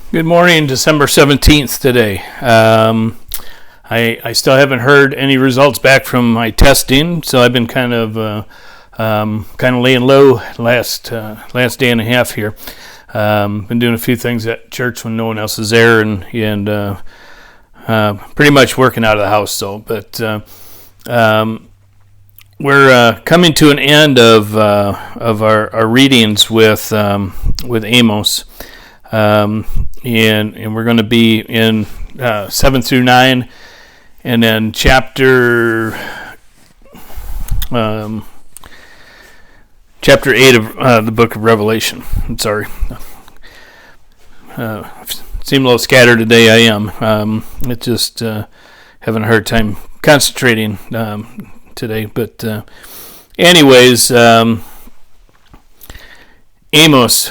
Good morning, December 17th today. I still haven't heard any results back from my testing, so I've been kind of laying low last day and a half here. Been doing a few things at church when no one else is there, and pretty much working out of the house. But we're coming to an end of our readings with Amos. And we're going to be in 7 through 9, and then chapter 8 of the book of Revelation. I'm sorry. Seem a little scattered today. I am. It just having a hard time concentrating today. But anyways. Amos,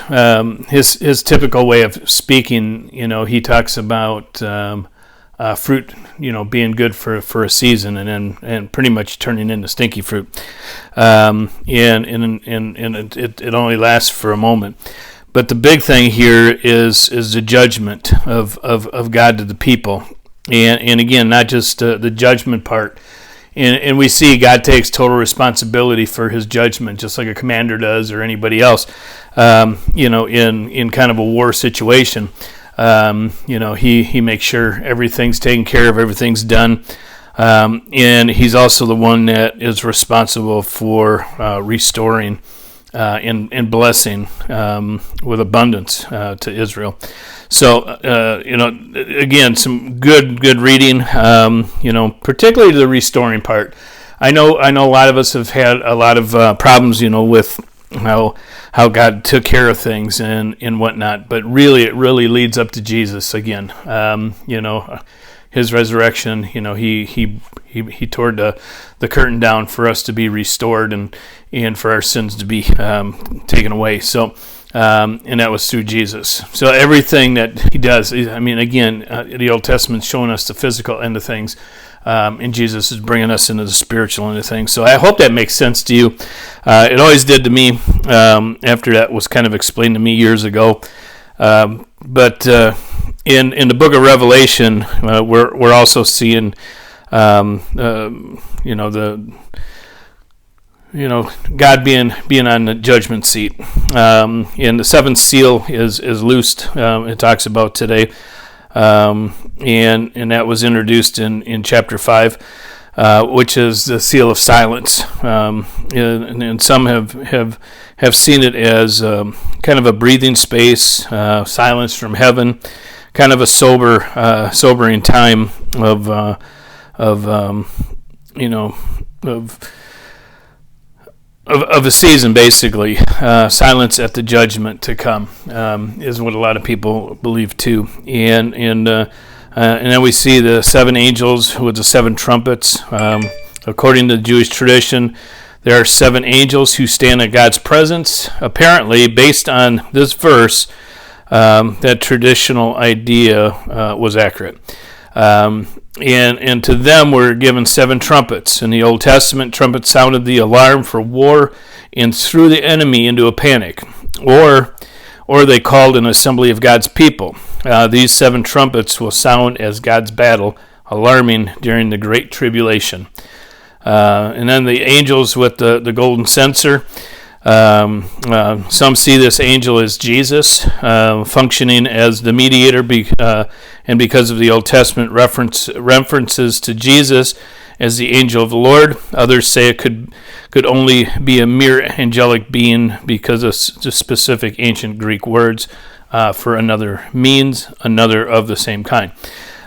his typical way of speaking, he talks about fruit, being good for a season, and pretty much turning into stinky fruit, and it only lasts for a moment. But the big thing here is the judgment of God to the people, and again, not just the judgment part. And we see God takes total responsibility for his judgment, just like a commander does or anybody else, in kind of a war situation. He makes sure everything's taken care of, everything's done. And he's also the one that is responsible for restoring and blessing with abundance to Israel. So, again, some good reading, particularly the restoring part. I know a lot of us have had a lot of problems, with how God took care of things and whatnot, but really it really leads up to Jesus again. His resurrection, he tore the curtain down for us to be restored and for our sins to be taken away. So, and that was through Jesus. So everything that he does, the Old Testament's showing us the physical end of things, and Jesus is bringing us into the spiritual end of things. So I hope that makes sense to you. It always did to me after that was kind of explained to me years ago. But in the book of Revelation, we're also seeing, God being on the judgment seat. And the seventh seal is loosed. It talks about today, and that was introduced in chapter 5, which is the seal of silence. And some have seen it as kind of a breathing space, silence from heaven, kind of a sobering time of a season, basically. Silence at the judgment to come is what a lot of people believe too. And then we see the seven angels with the seven trumpets. According to the Jewish tradition, there are seven angels who stand in God's presence. Apparently, based on this verse, that traditional idea was accurate. And to them were given seven trumpets. In the Old Testament, trumpets sounded the alarm for war and threw the enemy into a panic, or they called an assembly of God's people. These seven trumpets will sound as God's battle, alarming during the Great Tribulation. And then the angels with the golden censer. Some see this angel as Jesus, functioning as the mediator, and because of the Old Testament references to Jesus as the angel of the Lord. Others say it could only be a mere angelic being because of just specific ancient Greek words for another means, another of the same kind.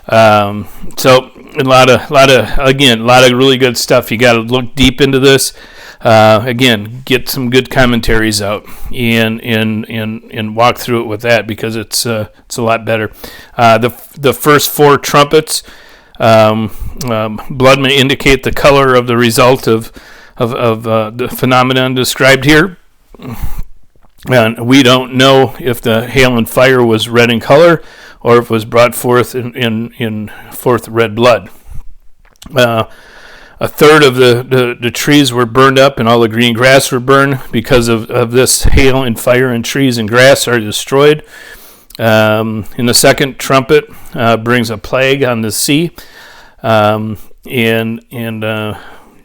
So a lot of really good stuff. You got to look deep into this. Again, get some good commentaries out and walk through it with that, because it's a lot better. The first four trumpets, blood may indicate the color of the result of the phenomenon described here. And we don't know if the hail and fire was red in color or if it was brought forth in red blood. A third of the trees were burned up, and all the green grass were burned. Because of this hail and fire, and trees and grass are destroyed. In the second trumpet brings a plague on the sea, and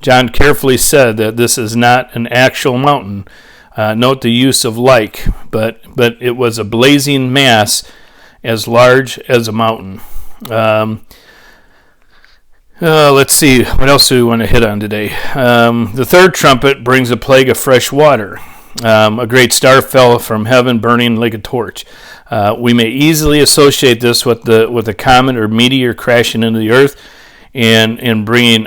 John carefully said that this is not an actual mountain. Note the use of like, but it was a blazing mass as large as a mountain. Let's see, what else do we want to hit on today? The third trumpet brings a plague of fresh water. A great star fell from heaven, burning like a torch. We may easily associate this with a comet or meteor crashing into the earth and bringing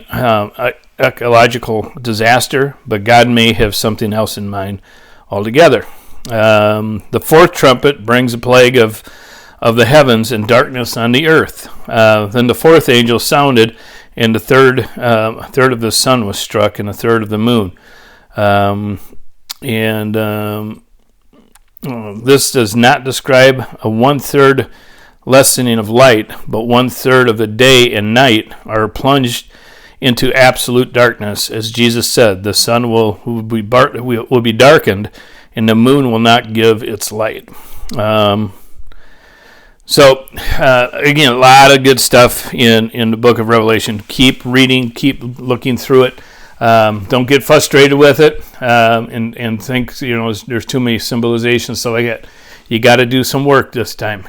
ecological disaster, but God may have something else in mind altogether. The fourth trumpet brings a plague of the heavens and darkness on the earth. Then the fourth angel sounded, and a third of the sun was struck, and a third of the moon. This does not describe a 1/3 lessening of light, but 1/3 of the day and night are plunged into absolute darkness. As Jesus said, the sun will be darkened, and the moon will not give its light. Again, a lot of good stuff in the book of Revelation. Keep reading, keep looking through it. Don't get frustrated with it and think, there's too many symbolizations. So you got to do some work this time,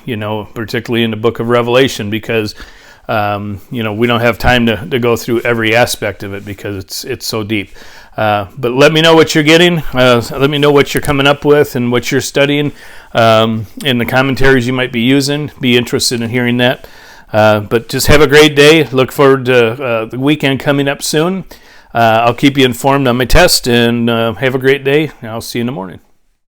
particularly in the book of Revelation, because we don't have time to go through every aspect of it because it's so deep. But let me know what you're getting. Let me know what you're coming up with and what you're studying, and the commentaries you might be using. Be interested in hearing that. But just have a great day. Look forward to the weekend coming up soon. I'll keep you informed on my test, and have a great day. I'll see you in the morning.